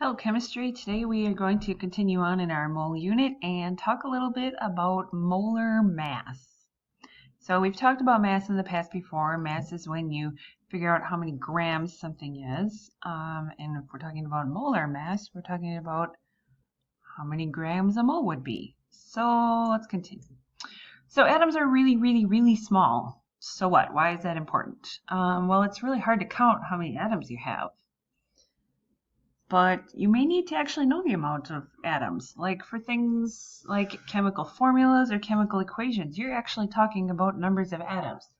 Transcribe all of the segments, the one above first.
Hello Chemistry. Today we are going to continue on in our mole unit and talk a little bit about molar mass. So we've talked about mass in the past before. Mass is when you figure out how many grams something is. And if we're talking about molar mass, we're talking about how many grams a mole would be. So let's continue. So atoms are really small. So what? Why is that important? Well, it's really hard to count how many atoms you have. But you may need to actually know the amount of atoms. Like for things like chemical formulas or chemical equations, you're actually talking about numbers of atoms.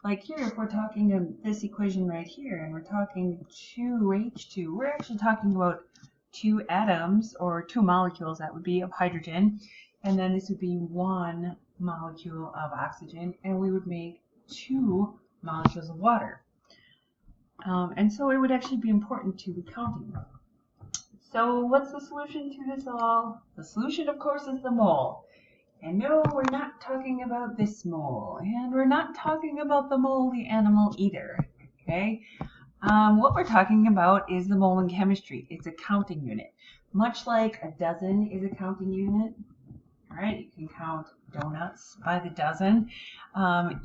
Like here, if we're talking of this equation right here, and we're talking 2H2, we're actually talking about 2 atoms, or 2 molecules, that would be, of hydrogen. And then this would be 1 molecule of oxygen, and we would make 2 molecules of water. And so it would actually be important to be counting them. So what's the solution to this all? The solution, of course, is the mole. And no, we're not talking about this mole. And we're not talking about the mole, the animal, either. Okay? What we're talking about is the mole in chemistry. It's a counting unit. Much like a dozen is a counting unit. All right? You can count donuts by the dozen.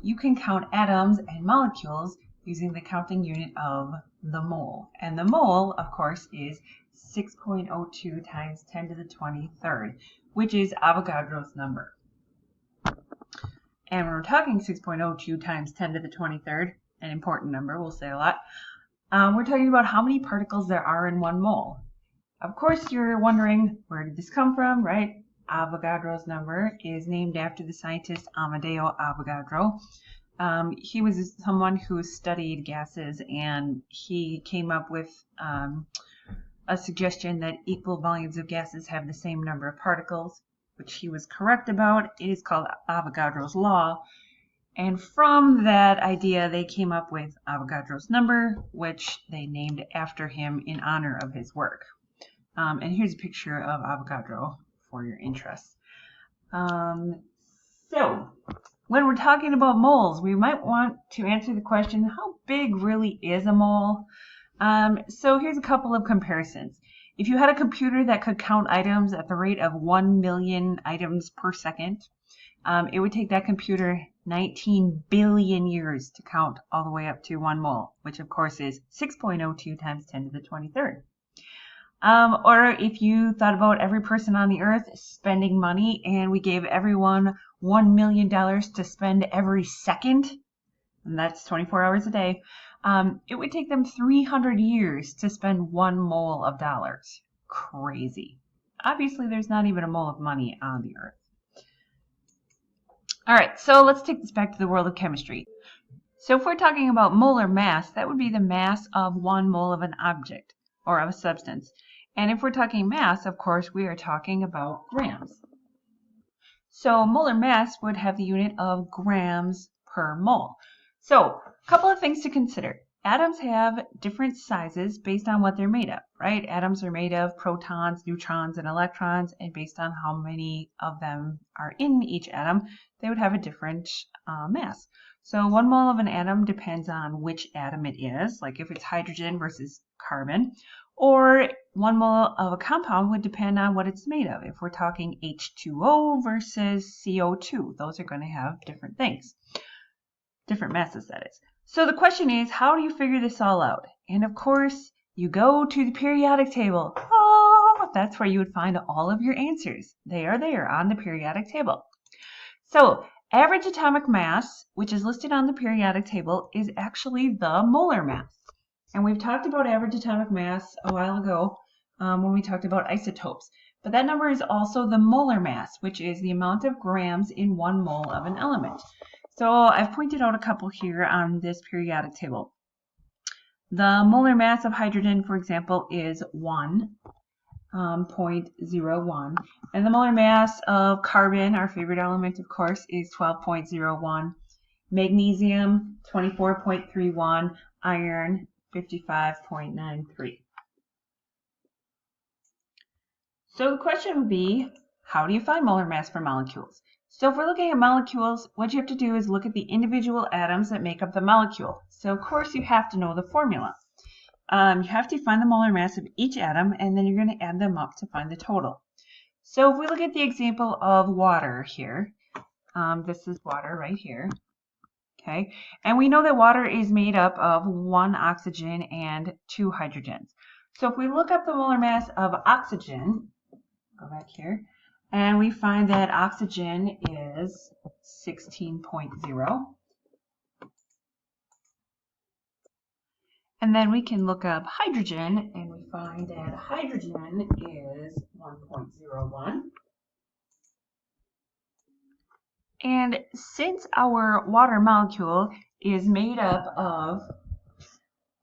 You can count atoms and molecules using the counting unit of the mole. And the mole, of course, is 6.02 times 10 to the 23rd, which is Avogadro's number. And when we're talking 6.02 times 10 to the 23rd, an important number, we'll say a lot, we're talking about how many particles there are in one mole. Of course, you're wondering, where did this come from, right? Avogadro's number is named after the scientist Amedeo Avogadro. He was someone who studied gases, and he came up with a suggestion that equal volumes of gases have the same number of particles, which he was correct about. It is called Avogadro's law. And from that idea, they came up with Avogadro's number, which they named after him in honor of his work. And here's a picture of Avogadro for your interest. So when we're talking about moles, we might want to answer the question, how big really is a mole? So here's a couple of comparisons. If you had a computer that could count items at the rate of 1 million items per second, it would take that computer 19 billion years to count all the way up to 1 mole, which of course is 6.02 times 10 to the 23rd. Or if you thought about every person on the earth spending money and we gave everyone $1 million to spend every second, and that's 24 hours a day, it would take them 300 years to spend 1 mole of dollars. Crazy. Obviously, there's not even a mole of money on the earth. All right, so let's take this back to the world of chemistry. So if we're talking about molar mass, that would be the mass of 1 mole of an object or of a substance. And if we're talking mass, of course, we are talking about grams. So molar mass would have the unit of grams per mole. So a couple of things to consider. Atoms have different sizes based on what they're made of, right? Atoms are made of protons, neutrons, and electrons, and based on how many of them are in each atom, they would have a different mass. So 1 mole of an atom depends on which atom it is, like if it's hydrogen versus carbon, or 1 mole of a compound would depend on what it's made of. If we're talking H2O versus CO2, those are going to have different things. Different masses, that is. So the question is, how do you figure this all out? And of course, you go to the periodic table. Oh, that's where you would find all of your answers. They are there on the periodic table. So average atomic mass, which is listed on the periodic table, is actually the molar mass. And we've talked about average atomic mass a while ago when we talked about isotopes. But that number is also the molar mass, which is the amount of grams in 1 mole of an element. So I've pointed out a couple here on this periodic table. The molar mass of hydrogen, for example, is 1.01. And the molar mass of carbon, our favorite element, of course, is 12.01. Magnesium, 24.31. Iron, 55.93. So the question would be, how do you find molar mass for molecules? So if we're looking at molecules, what you have to do is look at the individual atoms that make up the molecule. So of course you have to know the formula. you have to find the molar mass of each atom, and then you're going to add them up to find the total. So if we look at the example of water here, this is water right here. Okay, and we know that water is made up of 1 oxygen and 2 hydrogens. So if we look up the molar mass of oxygen, go back here, and we find that oxygen is 16.0. And then we can look up hydrogen, and we find that hydrogen is 1.01. And since our water molecule is made up of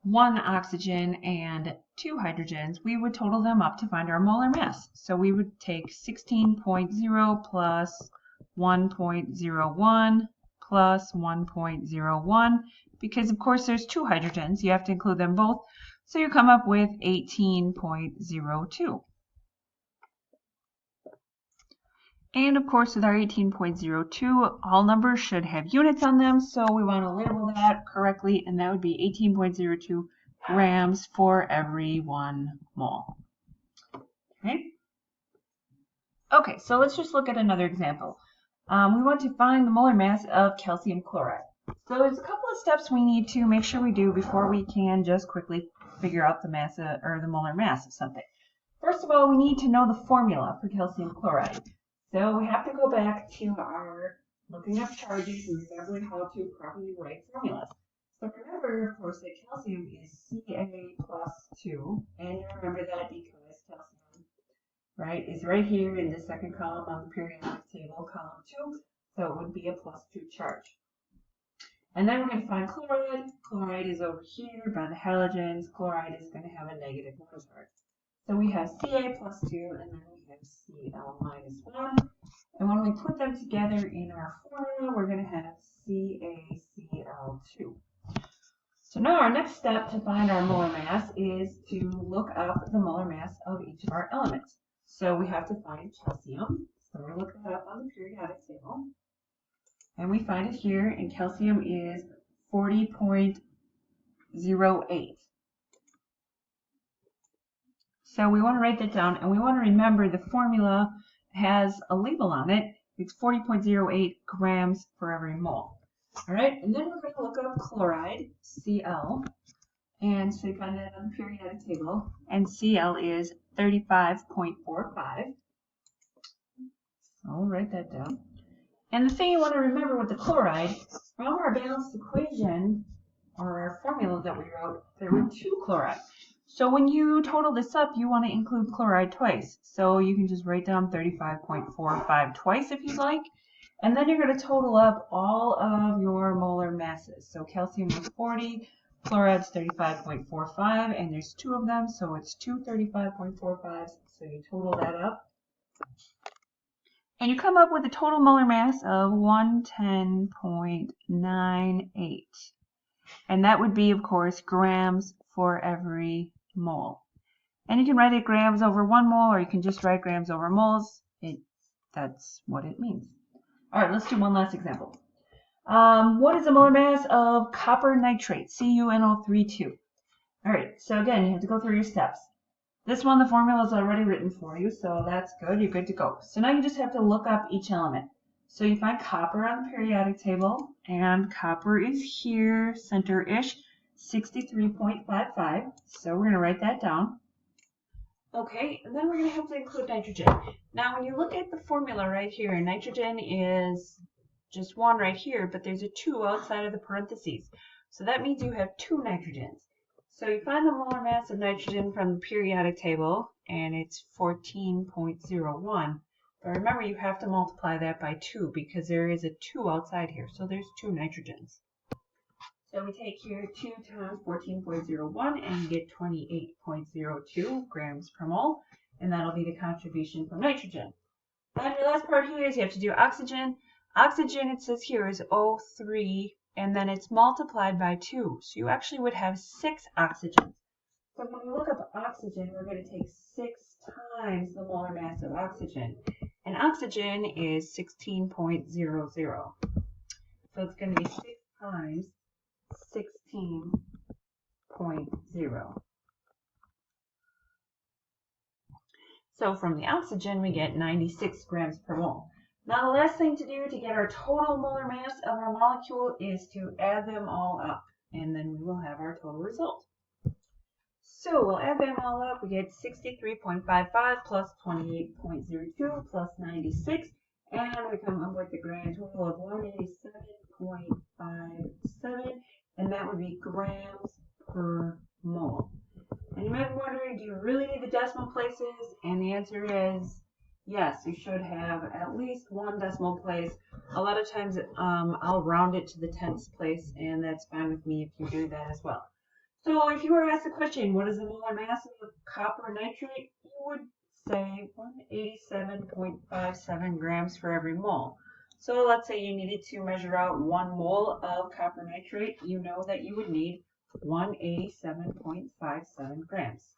1 oxygen and 2 hydrogens, we would total them up to find our molar mass. So we would take 16.0 plus 1.01 plus 1.01, because of course there's 2 hydrogens, you have to include them both, so you come up with 18.02. And of course with our 18.02, all numbers should have units on them, so we want to label that correctly, and that would be 18.02 grams for every 1 mole. Okay, so let's just look at another example. We want to find the molar mass of calcium chloride. So there's a couple of steps we need to make sure we do before we can just quickly figure out the mass or the molar mass of something. First of all, we need to know the formula for calcium chloride. So we have to go back to our looking up charges and remembering how to properly write formulas. So remember, of course, that calcium is Ca plus 2, and you remember that because calcium, right, is right here in the second column on the periodic table, column 2, so it would be a plus 2 charge. And then we're going to find chloride. Chloride is over here by the halogens. Chloride is going to have a negative 1 charge. So we have Ca plus 2, and then we have Cl minus 1. And when we put them together in our formula, we're going to have CaCl2. So now our next step to find our molar mass is to look up the molar mass of each of our elements. So we have to find calcium. So we're looking that up on the periodic table. And we find it here, and calcium is 40.08. So we want to write that down, and we want to remember the formula has a label on it. It's 40.08 grams for every mole. All right, and then we're going to look up chloride, Cl, and so you find that on the periodic table, and Cl is 35.45. So we'll write that down. And the thing you want to remember with the chloride, from our balanced equation, or our formula that we wrote, there were 2 chloride. So when you total this up, you want to include chloride twice. So you can just write down 35.45 twice if you'd like. And then you're going to total up all of your molar masses. So calcium is 40, chloride's 35.45, and there's 2 of them, so it's 2 35.45s. So you total that up. And you come up with a total molar mass of 110.98. And that would be, of course, grams for every mole. And you can write it grams over 1 mole, or you can just write grams over moles. That's what it means. All right, let's do one last example. What is the molar mass of copper nitrate, CuNO32? All right, so again, you have to go through your steps. This one, the formula is already written for you, so that's good. You're good to go. So now you just have to look up each element. So you find copper on the periodic table, and copper is here, center-ish, 63.55. So we're going to write that down. Okay, and then we're going to have to include nitrogen. Now, when you look at the formula right here, nitrogen is just 1 right here, but there's a 2 outside of the parentheses. So that means you have 2 nitrogens. So you find the molar mass of nitrogen from the periodic table, and it's 14.01. But remember, you have to multiply that by 2 because there is a 2 outside here. So there's 2 nitrogens. So we take here 2 times 14.01 and you get 28.02 grams per mole. And that'll be the contribution from nitrogen. And the last part here is you have to do oxygen. Oxygen, it says here, is O3, and then it's multiplied by 2. So you actually would have 6 oxygens. So when we look up oxygen, we're going to take 6 times the molar mass of oxygen. And oxygen is 16.00. So it's going to be 6 times 16.0. So from the oxygen, we get 96 grams per mole. Now the last thing to do to get our total molar mass of our molecule is to add them all up, and then we will have our total result. So we'll add them all up. We get 63.55 plus 28.02 plus 96, and we come up with a grand total of 187.57, and that would be grams per mole. And you might be wondering, do you really need the decimal places? And the answer is yes, you should have at least one decimal place. A lot of times I'll round it to the tenths place, and that's fine with me if you do that as well. So if you were asked the question, what is the molar mass of copper nitrate, you would say 187.57 grams for every mole. So let's say you needed to measure out 1 mole of copper nitrate. You know that you would need 187.57 grams.